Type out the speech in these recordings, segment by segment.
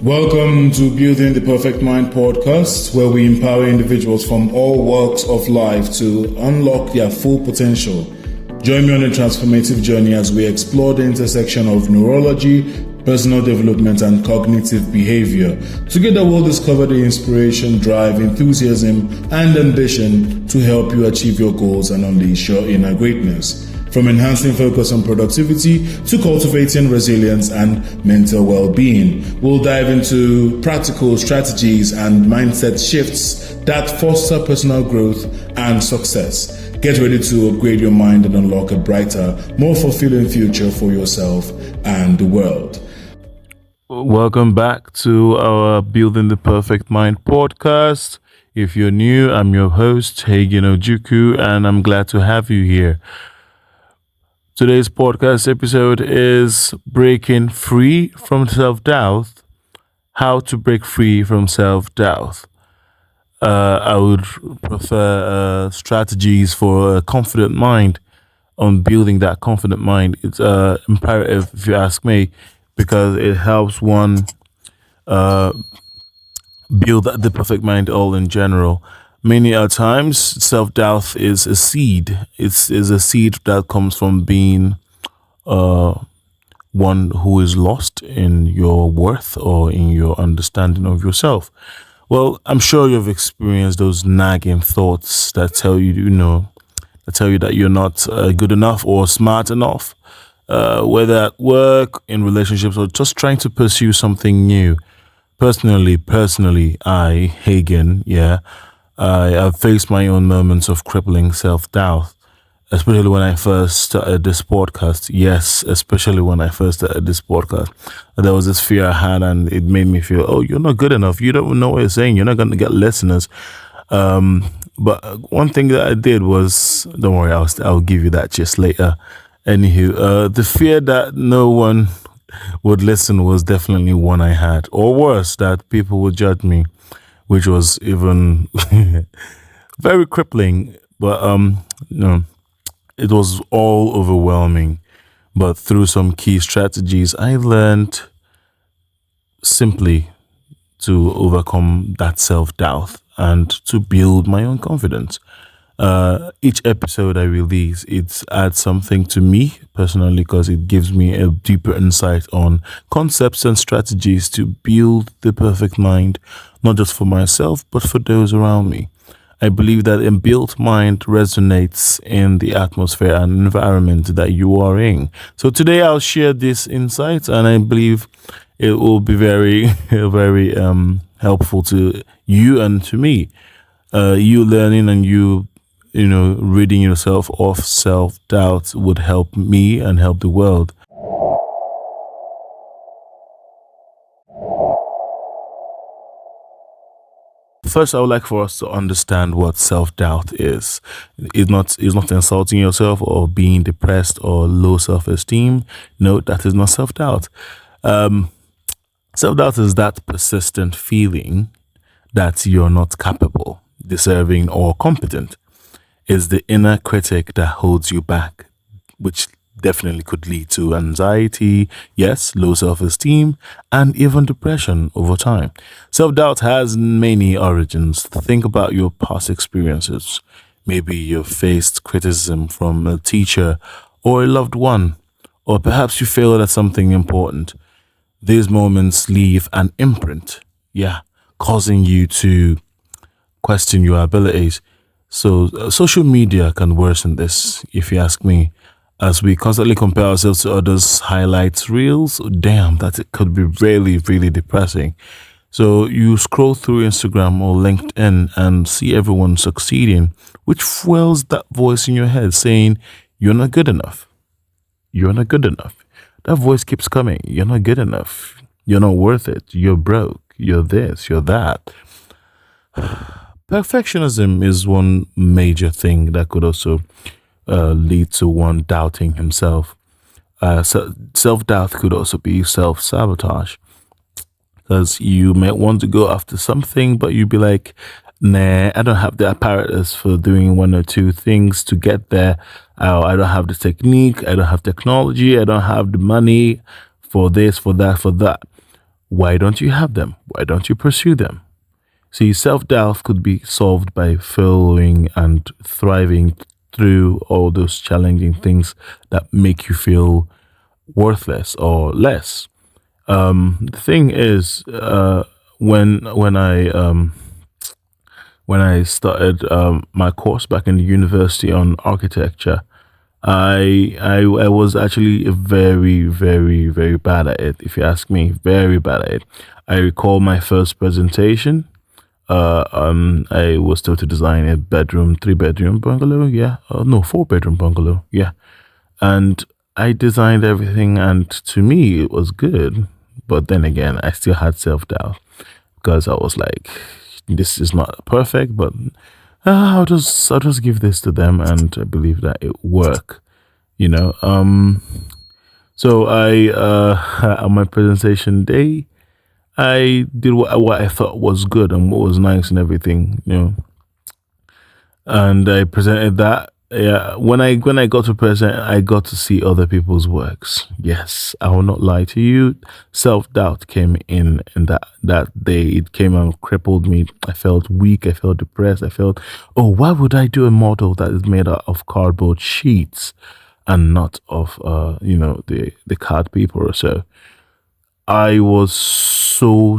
Welcome to Building the Perfect Mind podcast, where we empower individuals from all walks of life to unlock their full potential. Join me on a transformative journey as we explore the intersection of neurology, personal development, and cognitive behavior. Together, we'll discover the inspiration, drive, enthusiasm, and ambition to help you achieve your goals and unleash your inner greatness. From enhancing focus on productivity to cultivating resilience and mental well-being, we'll dive into practical strategies and mindset shifts that foster personal growth and success. Get ready to upgrade your mind and unlock a brighter, more fulfilling future for yourself and the world. Welcome back to our Building the Perfect Mind podcast. If you're new, I'm your host, Hagen Ojukwu, and I'm glad to have you here. Today's podcast episode is Breaking Free from Self-Doubt. How to break free from self-doubt. I would prefer strategies for a confident mind. On building that confident mind, it's imperative, if you ask me, because it helps one build the perfect mind all in general. Many times, self-doubt is a seed. It's a seed that comes from being one who is lost in your worth or in your understanding of yourself. Well, I'm sure you've experienced those nagging thoughts that tell you, that you're not good enough or smart enough, whether at work, in relationships, or just trying to pursue something new. Personally, I, Hagen, I have faced my own moments of crippling self-doubt, especially when I first started this podcast. Yes, especially when I first started this podcast. There was this fear I had, and it made me feel, oh, you're not good enough. You don't know what you're saying. You're not going to get listeners. But one thing that I did was, don't worry, I'll give you that just later. Anywho, the fear that no one would listen was definitely one I had. Or worse, that people would judge me, which was even very crippling. But it was all overwhelming. But through some key strategies, I learned simply to overcome that self-doubt and to build my own confidence. Each episode I release, it adds something to me personally, because it gives me a deeper insight on concepts and strategies to build the perfect mind, not just for myself, but for those around me. I believe that a built mind resonates in the atmosphere and environment that you are in. So today I'll share this insight, and I believe it will be very, very helpful to you and to me. You learning and you ridding yourself of self-doubt would help me and help the world. First, I would like for us to understand what self-doubt is. It's not insulting yourself or being depressed or low self-esteem. No, that is not self-doubt. Self-doubt is that persistent feeling that you're not capable, deserving, or competent. It's the inner critic that holds you back, which definitely could lead to anxiety, yes, low self-esteem, and even depression over time. Self-doubt has many origins. Think about your past experiences. Maybe you've faced criticism from a teacher or a loved one, or perhaps you failed at something important. These moments leave an imprint, causing you to question your abilities. So social media can worsen this, if you ask me. As we constantly compare ourselves to others' highlights reels, that it could be really, really depressing. So you scroll through Instagram or LinkedIn and see everyone succeeding, which fuels that voice in your head saying, you're not good enough. You're not good enough. That voice keeps coming. You're not good enough. You're not worth it. You're broke. You're this. You're that. Perfectionism is one major thing that could also lead to one doubting himself. So self-doubt could also be self-sabotage, because you may want to go after something, but you'd be like, nah, I don't have the apparatus for doing one or two things to get there. I don't have the technique. I don't have technology. I don't have the money for this, for that, for that. Why don't you have them? Why don't you pursue them? See, self doubt could be solved by following and thriving through all those challenging things that make you feel worthless or less. The thing is, when I started my course back in the university on architecture, I was actually very bad at it. If you ask me, very bad at it. I recall my first presentation. I was told to design a bedroom, 3 bedroom bungalow. Yeah, no, 4 bedroom bungalow. Yeah, and I designed everything, and to me it was good. But then again, I still had self doubt because I was like, this is not perfect, but I'll just give this to them, and I believe that it work. You know. So I on my presentation day, I did what I thought was good and what was nice and everything. And I presented that. Yeah, when I got to present, I got to see other people's works. Yes, I will not lie to you. Self doubt came in that day. It came and crippled me. I felt weak. I felt depressed. I felt, oh, why would I do a model that is made out of cardboard sheets and not of the card paper or so? I was so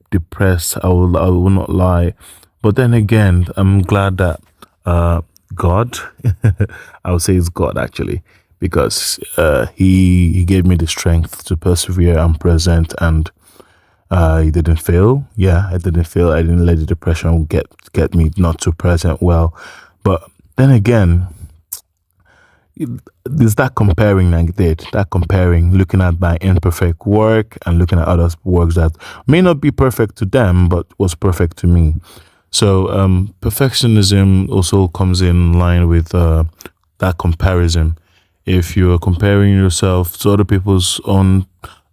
depressed. I will not lie, but then again, I'm glad that God, I would say it's God actually, because he gave me the strength to persevere and present, and I didn't fail. Yeah, I didn't fail. I didn't let the depression get me not to present well, but then again, there's that comparing I did, that comparing, looking at my imperfect work and looking at others' works that may not be perfect to them, but was perfect to me. So perfectionism also comes in line with that comparison. If you're comparing yourself to other people's own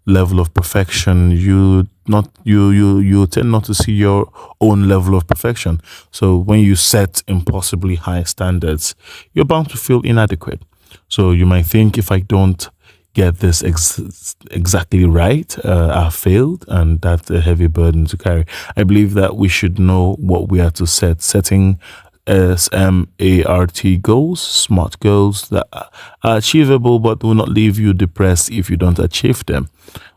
level of perfection, you tend not to see your own level of perfection. So when you set impossibly high standards, you're bound to feel inadequate. So you might think, if I don't get this exactly right, I failed, and that's a heavy burden to carry. I believe that we should know what we are to set. Setting SMART goals, smart goals that are achievable but will not leave you depressed if you don't achieve them.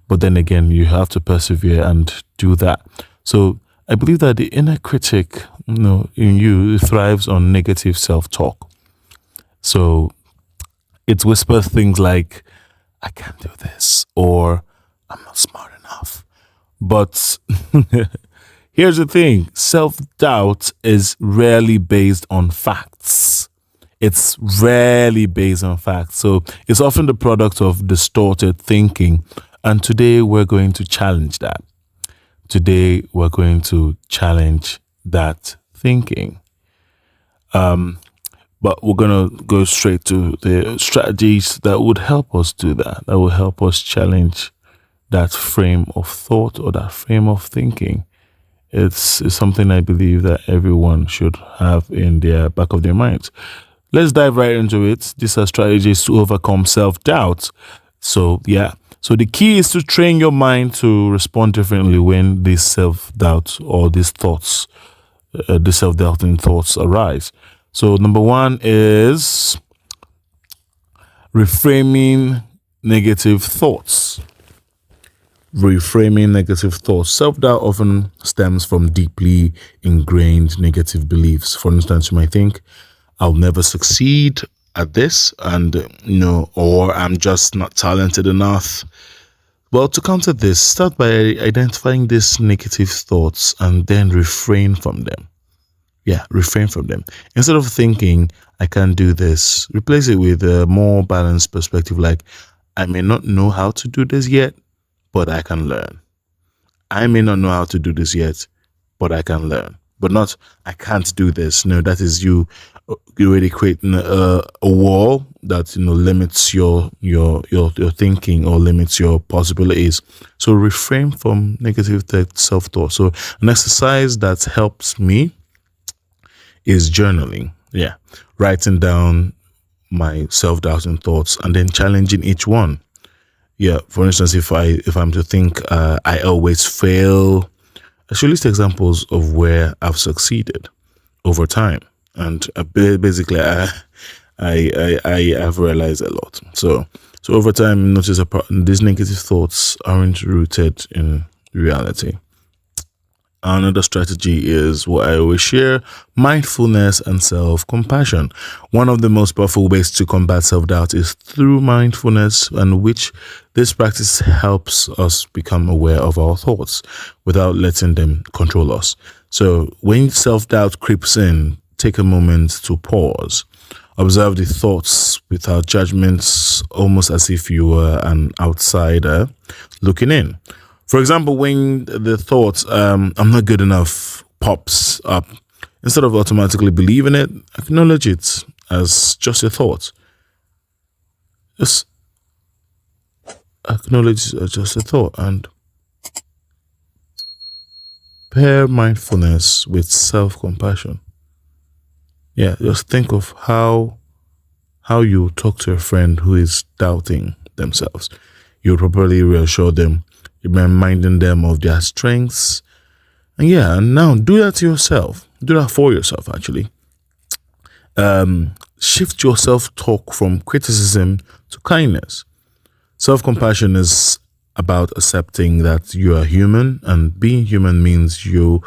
But then again, you have to persevere and do that. So I believe that the inner critic, in you thrives on negative self-talk. So it whispers things like, I can't do this, or I'm not smart enough. But here's the thing, self doubt is rarely based on facts. It's rarely based on facts. So it's often the product of distorted thinking. And today we're going to challenge that. Today we're going to challenge that thinking. But we're going to go straight to the strategies that would help us do that will help us challenge that frame of thought or that frame of thinking. It's something I believe that everyone should have in their back of their minds. Let's dive right into it. These are strategies to overcome self-doubt. So, yeah. So the key is to train your mind to respond differently when these self-doubt or these thoughts, the self-doubting thoughts arise. So number one is reframing negative thoughts. Reframing negative thoughts. Self-doubt often stems from deeply ingrained negative beliefs. For instance, you might think, I'll never succeed at this, and or I'm just not talented enough. Well, to counter this, start by identifying these negative thoughts and then refrain from them. Yeah, refrain from them. Instead of thinking, I can't do this, replace it with a more balanced perspective like, I may not know how to do this yet, but I can learn. I may not know how to do this yet, but I can learn. But not, I can't do this. No, that is you already creating a wall that limits your thinking or limits your possibilities. So refrain from negative self-thought. So an exercise that helps me is journaling. Yeah, writing down my self-doubting thoughts and then challenging each one. Yeah, for instance, if I'm to think, I always fail. I should list examples of where I've succeeded over time, and basically, I have realized a lot. So over time, notice these negative thoughts aren't rooted in reality. Another strategy is what I always share: mindfulness and self compassion. One of the most powerful ways to combat self doubt is through mindfulness, and which this practice helps us become aware of our thoughts without letting them control us. So, when self doubt creeps in, take a moment to pause. Observe the thoughts without judgments, almost as if you were an outsider looking in. For example, when the thought, I'm not good enough, pops up, instead of automatically believing it, acknowledge it as just a thought. Just acknowledge it as just a thought and pair mindfulness with self compassion. Yeah, just think of how you talk to a friend who is doubting themselves. You properly reassure them, reminding them of their strengths. And now do that to yourself. Do that for yourself, actually. Shift your self talk from criticism to kindness. Self compassion is about accepting that you are human, and being human means you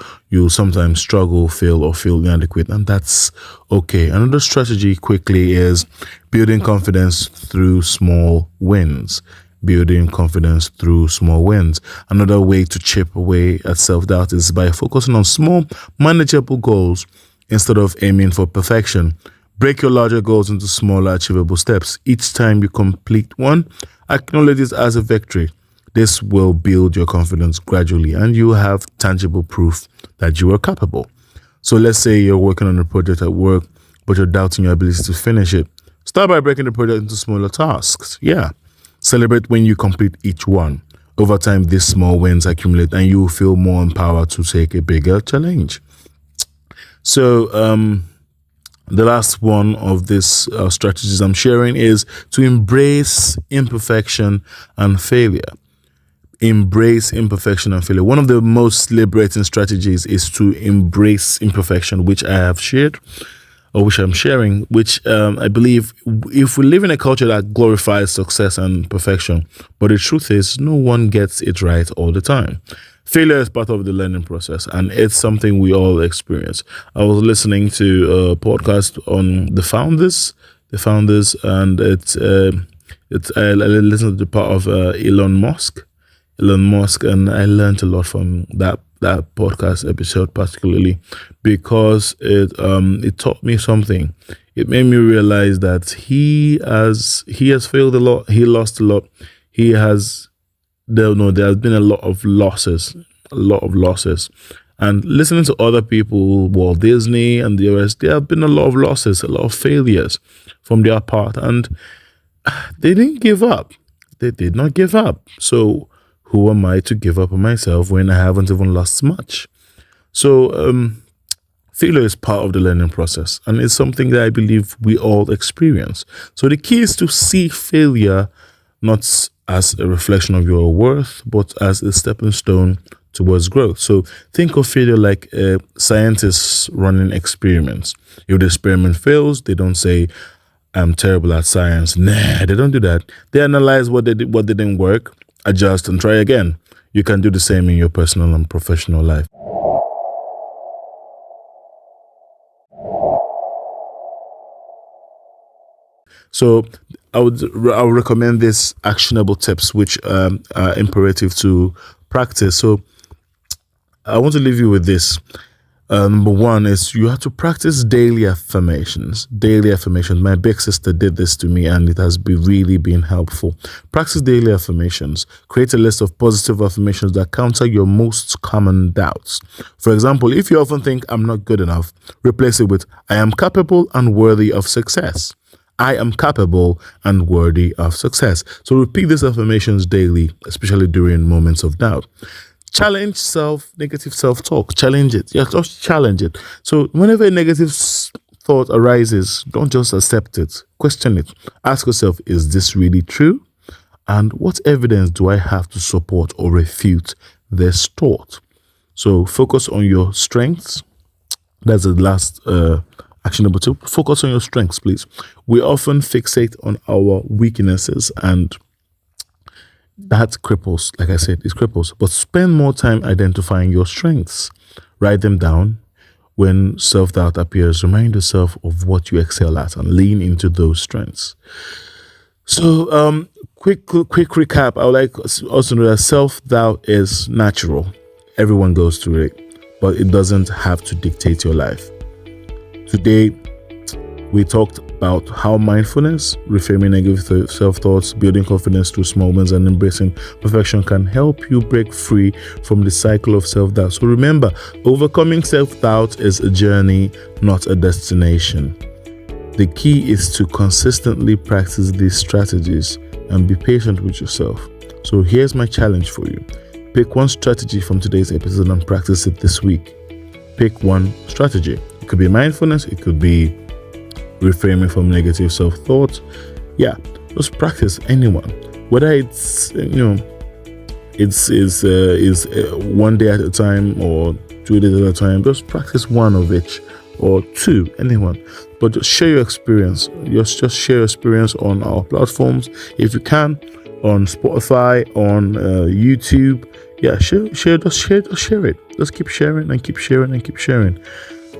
sometimes struggle, fail, or feel inadequate, and that's okay. Another strategy quickly is building confidence through small wins. Building confidence through small wins. Another way to chip away at self doubt is by focusing on small, manageable goals instead of aiming for perfection. Break your larger goals into smaller, achievable steps. Each time you complete one, acknowledge it as a victory. This will build your confidence gradually, and you have tangible proof that you are capable. So let's say you're working on a project at work, but you're doubting your ability to finish it. Start by breaking the project into smaller tasks. Celebrate when you complete each one. Over time, these small wins accumulate, and you will feel more empowered to take a bigger challenge. So, the last one of these strategies I'm sharing is to embrace imperfection and failure. Embrace imperfection and failure. One of the most liberating strategies is to embrace imperfection, which I have shared, or which I'm sharing, which I believe if we live in a culture that glorifies success and perfection, but the truth is no one gets it right all the time. Failure is part of the learning process, and it's something we all experience. I was listening to a podcast on the founders, and I listened to the part of Elon Musk, and I learned a lot from that podcast episode, particularly because it taught me something. It made me realize that he has failed a lot. He lost a lot. There has been a lot of losses, And listening to other people, Walt Disney and the rest, there have been a lot of losses, a lot of failures from their part, and they didn't give up. They did not give up. So who am I to give up on myself when I haven't even lost much? So failure is part of the learning process, and it's something that I believe we all experience. So the key is to see failure not as a reflection of your worth, but as a stepping stone towards growth. So think of failure like scientists running experiments. If the experiment fails, they don't say, I'm terrible at science. Nah, they don't do that. They analyze what didn't work, adjust, and try again. You can do the same in your personal and professional life. So I would recommend these actionable tips, which are imperative to practice. So I want to leave you with this. Number one is you have to practice daily affirmations. Daily affirmations. My big sister did this to me, and it has really been helpful. Practice daily affirmations. Create a list of positive affirmations that counter your most common doubts. For example, if you often think I'm not good enough, replace it with I am capable and worthy of success. I am capable and worthy of success. So repeat these affirmations daily, especially during moments of doubt. Challenge negative self-talk. Challenge it. Yeah, just challenge it. So whenever a negative thought arises, don't just accept it. Question it. Ask yourself, is this really true? And what evidence do I have to support or refute this thought? So focus on your strengths. That's the last actionable tip. Focus on your strengths, please. We often fixate on our weaknesses, and that cripples, like I said, it cripples. But spend more time identifying your strengths. Write them down. When self-doubt appears, remind yourself of what you excel at and lean into those strengths. So, quick recap. I would like also know that self-doubt is natural. Everyone goes through it, but it doesn't have to dictate your life. Today, we talked about how mindfulness, reframing negative self-thoughts, building confidence through small wins, and embracing perfection can help you break free from the cycle of self-doubt. So remember, overcoming self-doubt is a journey, not a destination. The key is to consistently practice these strategies and be patient with yourself. So here's my challenge for you. Pick one strategy from today's episode and practice it this week. Pick one strategy. It could be mindfulness. It could be reframing from negative self-thought. Yeah, just practice anyone. Whether it's, it's one day at a time or 2 days at a time, just practice one of each or two, anyone. But just share your experience. Just share your experience on our platforms. If you can, on Spotify, on YouTube. Yeah, share it. Just keep sharing and keep sharing and keep sharing.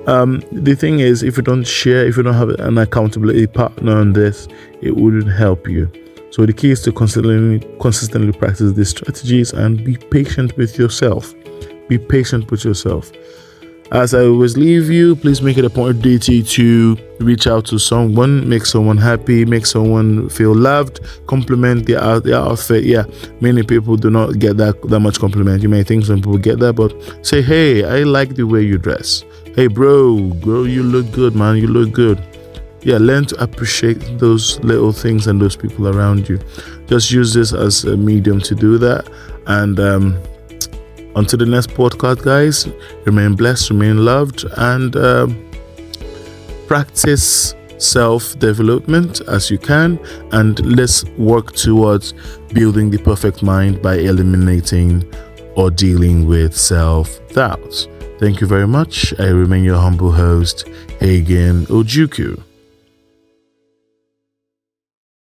The thing is, if you don't share, if you don't have an accountability partner on this, it wouldn't help you. So the key is to consistently practice these strategies and be patient with yourself. Be patient with yourself. As I always leave you, please make it a point of duty to reach out to someone, make someone happy, make someone feel loved, compliment their outfit. Yeah, many people do not get that much compliment. You may think some people get that, but say, hey, I like the way you dress. Hey, bro, you look good, man. You look good. Yeah, learn to appreciate those little things and those people around you. Just use this as a medium to do that. And until the next podcast, guys, remain blessed, remain loved, and practice self-development as you can. And let's work towards building the perfect mind by eliminating or dealing with self-doubt. Thank you very much. I remain your humble host, Hagen Ojukwu.